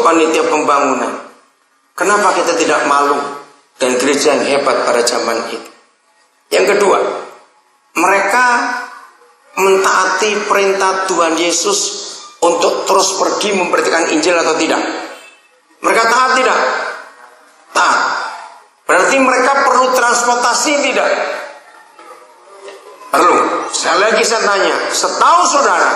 untuk panitia pembangunan. Kenapa kita tidak malu dan gereja yang hebat pada zaman itu? Yang kedua, mereka mentaati perintah Tuhan Yesus untuk terus pergi memberitakan Injil atau tidak? Mereka taat tidak? Taat. Berarti mereka perlu transportasi tidak? Perlu. Sekali lagi saya tanya, setahu saudara,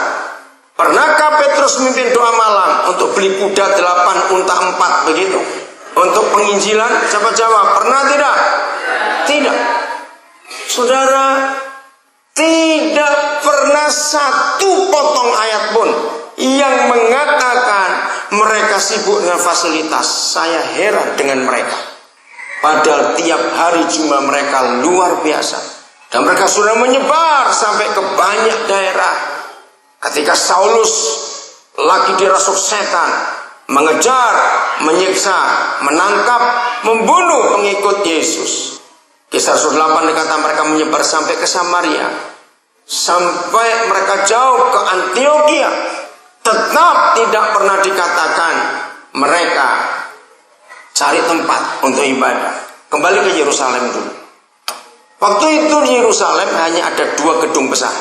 pernahkah Petrus memimpin doa malam untuk beli kuda 8 unta 4 begitu? Untuk penginjilan? Siapa jawab? Pernah tidak? Tidak. Saudara, tidak pernah satu potong ayat pun yang mengatakan mereka sibuk dengan fasilitas. Saya heran dengan mereka. Padahal tiap hari jumlah mereka luar biasa. Dan mereka sudah menyebar sampai ke banyak daerah. Ketika Saulus lagi dirasuk setan, mengejar, menyiksa, menangkap, membunuh pengikut Yesus. Kisah Rasul 8 dikatakan mereka menyebar sampai ke Samaria. Sampai mereka jauh ke Antioquia. Tetap tidak pernah dikatakan mereka cari tempat untuk ibadah. Kembali ke Yerusalem dulu. Waktu itu di Yerusalem hanya ada 2 gedung besar.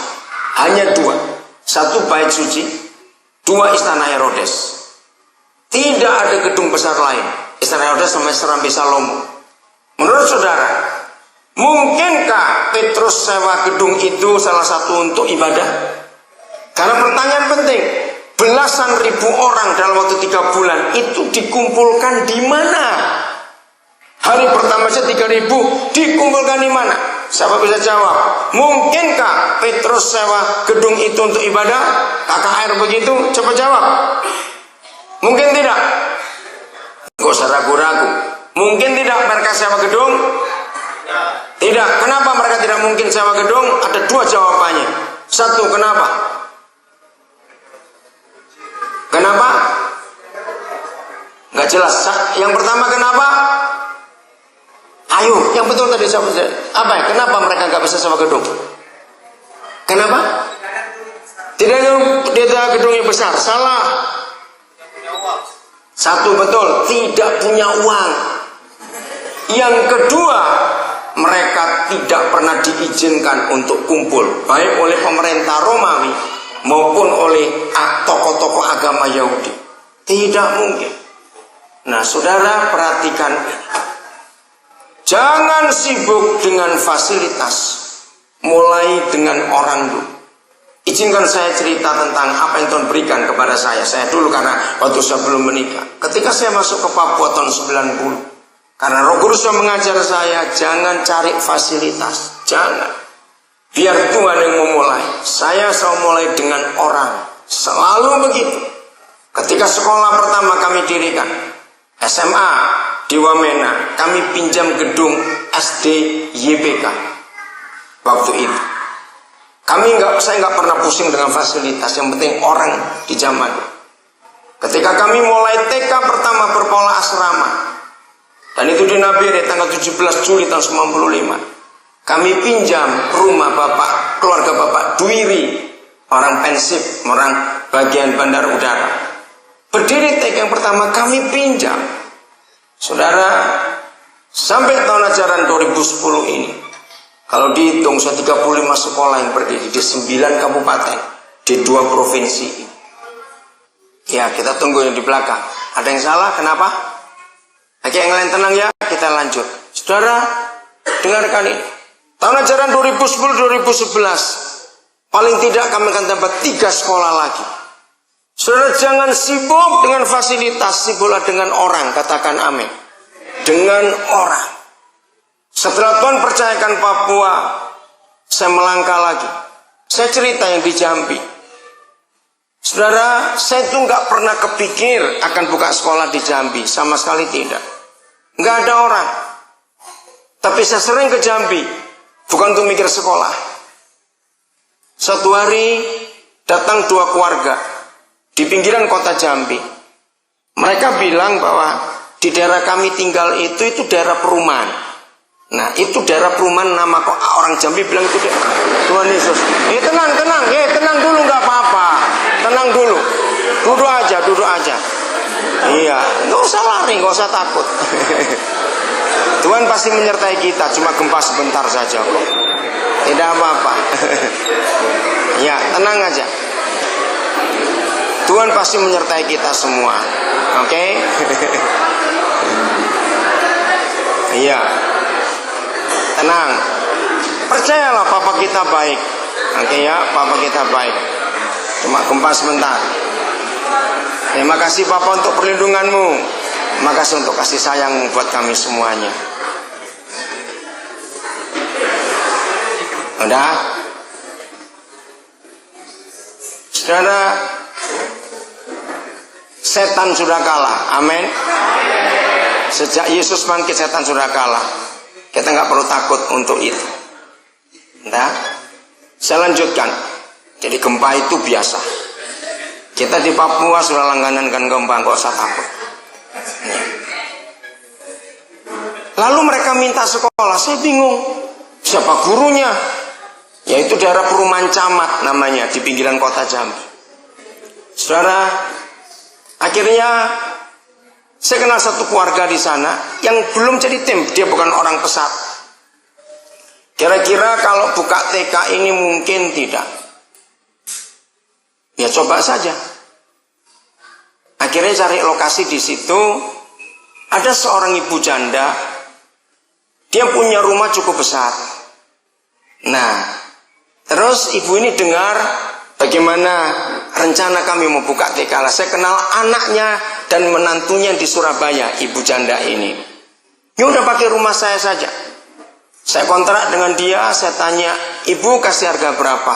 Hanya 2. 1 bait suci, 2 istana Herodes. Tidak ada gedung besar lain. Istana Herodes sama Serambi Salomo. Menurut saudara, mungkinkah Petrus sewa gedung itu salah satu untuk ibadah? Karena pertanyaan penting, belasan ribu orang dalam waktu 3 bulan itu dikumpulkan di mana? Hari pertama saja 3.000 dikumpulkan di mana? Siapa bisa jawab? Mungkinkah Petrus sewa gedung itu untuk ibadah? KKR begitu? Coba jawab. Mungkin tidak? Gak usah ragu-ragu. Mungkin tidak mereka sewa gedung? Tidak. Kenapa mereka tidak mungkin sewa gedung? Ada 2 jawabannya. 1, kenapa? Kenapa? Gak jelas. Yang pertama kenapa? Ayo, yang betul tadi apa ya? Kenapa mereka nggak bisa sewa gedung? Kenapa? Tidak ada gedung yang besar. Salah. 1 betul, tidak punya uang. Yang kedua, mereka tidak pernah diizinkan untuk kumpul, baik oleh pemerintah Romawi maupun oleh tokoh-tokoh agama Yahudi. Tidak mungkin. Nah, saudara perhatikan ini. Jangan sibuk dengan fasilitas. Mulai dengan orang dulu. Izinkan saya cerita tentang apa yang Tuhan berikan kepada saya. Saya dulu karena waktu saya belum menikah. Ketika saya masuk ke Papua tahun 90. Karena Roh Kudus mengajar saya, jangan cari fasilitas. Jangan. Biar Tuhan yang memulai. Saya selalu mulai dengan orang. Selalu begitu. Ketika sekolah pertama kami dirikan, SMA di Wamena, kami pinjam gedung SD YPK. Waktu itu saya nggak pernah pusing dengan fasilitas, yang penting orang di zaman. Ketika kami mulai TK pertama berpola asrama, dan itu di Nabire tanggal 17 Juli tahun 95, kami pinjam rumah keluarga Bapak Dwiri, orang pensif, orang bagian bandar udara. Berdiri TK yang pertama kami pinjam. Saudara, sampai tahun ajaran 2010 ini, kalau dihitung 35 sekolah yang berdiri di 9 kabupaten, di 2 provinsi. Ya, kita tunggu yang di belakang. Ada yang salah? Kenapa? Oke, yang lain tenang ya, kita lanjut. Saudara, dengarkan ini. Tahun ajaran 2010-2011, paling tidak kami akan tambah 3 sekolah lagi. Saudara, jangan sibuk dengan fasilitas, sibuklah dengan orang. Katakan amin. Dengan orang. Setelah Tuhan percayakan Papua, saya melangkah lagi. Saya cerita yang di Jambi. Saudara, saya itu nggak pernah kepikir akan buka sekolah di Jambi. Sama sekali tidak. Nggak ada orang. Tapi saya sering ke Jambi. Bukan untuk mikir sekolah. Suatu hari datang 2 keluarga di pinggiran kota Jambi. Mereka bilang bahwa di daerah kami tinggal itu daerah perumahan. Nah, itu daerah perumahan, nama kok orang Jambi bilang itu Tuhan Yesus. Tenang dulu, nggak apa-apa. Tenang dulu. Duduk aja. Iya, nggak usah lari, nggak usah takut. Tuhan pasti menyertai kita, cuma gempa sebentar saja kok. Tidak apa-apa. Ya, tenang aja. Tuhan pasti menyertai kita semua. Oke? Iya. Tenang. Percayalah Papa kita baik. Oke ya, Papa kita baik. Cuma gempa sebentar. Terima kasih Papa untuk perlindunganmu. Terima kasih untuk kasih sayangmu buat kami semuanya. Udah? Saudara, setan sudah kalah. Amin. Sejak Yesus bangkit, setan sudah kalah. Kita nggak perlu takut untuk itu. Nah, saya lanjutkan. Jadi gempa itu biasa. Kita di Papua sudah langganan kan gempa, nggak usah takut. Lalu mereka minta sekolah. Saya bingung. Siapa gurunya? Yaitu daerah perumahan Camat namanya, di pinggiran kota Jambi. Saudara, akhirnya saya kenal satu keluarga di sana yang belum jadi tim. Dia bukan orang pesat. Kira-kira kalau buka TK ini mungkin tidak. Ya coba saja. Akhirnya cari lokasi di situ. Ada seorang ibu janda. Dia punya rumah cukup besar. Nah, terus ibu ini dengar bagaimana rencana kami mau buka TK. Saya kenal anaknya dan menantunya di Surabaya, ibu janda ini. Ya udah pakai rumah saya saja. Saya kontrak dengan dia, saya tanya, ibu kasih harga berapa?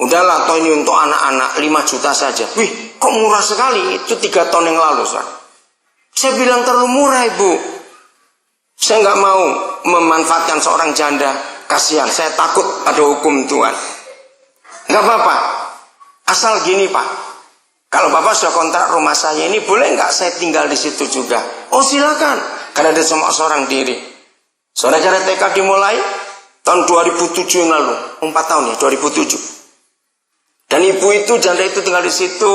Udahlah, toh ini untuk anak-anak 5 juta saja. Wih, kok murah sekali? Itu 3 tahun yang lalu, saya bilang terlalu murah ibu. Saya nggak mau memanfaatkan seorang janda. Kasihan, saya takut ada hukum Tuhan. Nggak apa-apa. Asal gini Pak, kalau Bapak sudah kontrak rumah saya ini, boleh nggak saya tinggal di situ juga? Oh silakan, karena dia cuma seorang diri. Saudara TK dimulai tahun 2007 yang lalu, 4 tahun ya, 2007. Dan ibu itu, janda itu tinggal di situ,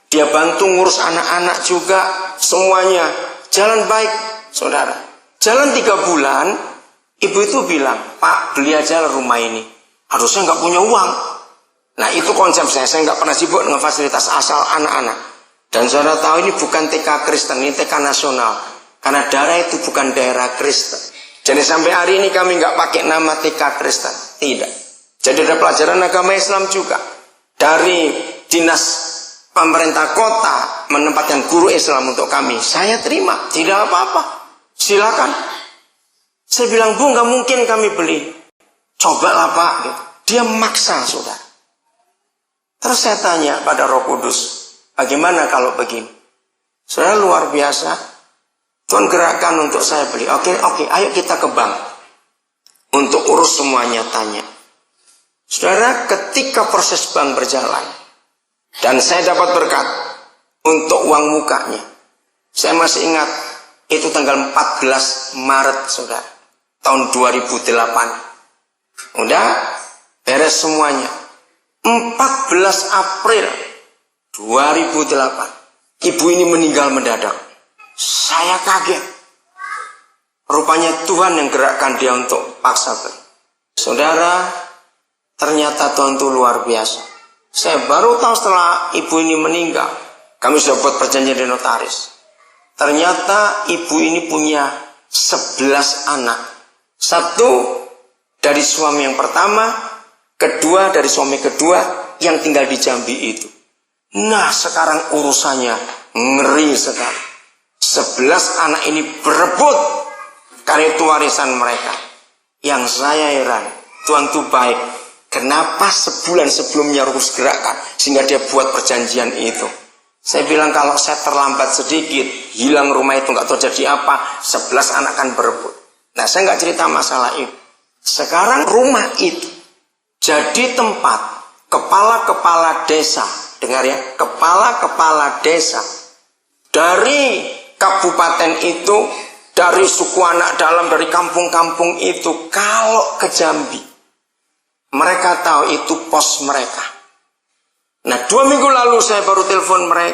dia bantu ngurus anak-anak juga, semuanya jalan baik, saudara. Jalan 3 bulan, ibu itu bilang, Pak beli aja rumah ini. Harusnya nggak punya uang. Nah itu konsep saya nggak pernah sibuk dengan fasilitas asal anak-anak. Dan saudara tahu ini bukan TK Kristen, ini TK nasional. Karena daerah itu bukan daerah Kristen. Jadi sampai hari ini kami nggak pakai nama TK Kristen, tidak. Jadi ada pelajaran agama Islam juga. Dari dinas pemerintah kota menempatkan guru Islam untuk kami, saya terima, tidak apa-apa, silakan. Saya bilang, Bu, nggak mungkin kami beli. Cobalah Pak. Dia maksa, saudara. Terus saya tanya pada Roh Kudus, bagaimana kalau begini? Saudara, luar biasa. Tuhan gerakkan untuk saya beli. Oke, ayo kita ke bank. Untuk urus semuanya, tanya. Saudara, ketika proses bank berjalan, dan saya dapat berkat untuk uang mukanya. Saya masih ingat, itu tanggal 14 Maret, saudara. Tahun 2008. Udah, beres semuanya. 14 April 2008. Ibu ini meninggal mendadak. Saya kaget. Rupanya Tuhan yang gerakkan dia untuk paksa beli. Saudara, ternyata Tuhan itu luar biasa. Saya baru tahu setelah ibu ini meninggal. Kami sudah buat perjanjian di notaris. Ternyata ibu ini punya 11 anak. 1 dari suami yang pertama, 2 dari suami kedua yang tinggal di Jambi itu. Nah, sekarang urusannya ngeri sekali. 11 anak ini berebut karena itu warisan mereka. Yang saya heran, Tuhan itu baik. Kenapa sebulan sebelumnya Rukus gerakkan sehingga dia buat perjanjian itu? Saya bilang kalau saya terlambat sedikit, hilang rumah itu nggak tahu jadi apa. 11 anak kan berebut. Nah, saya nggak cerita masalah itu. Sekarang rumah itu jadi tempat kepala-kepala desa. Dengar ya, kepala-kepala desa dari kabupaten itu, dari suku anak dalam, dari kampung-kampung itu, kalau ke Jambi, mereka tahu itu pos mereka. Nah, 2 minggu lalu saya baru telepon mereka.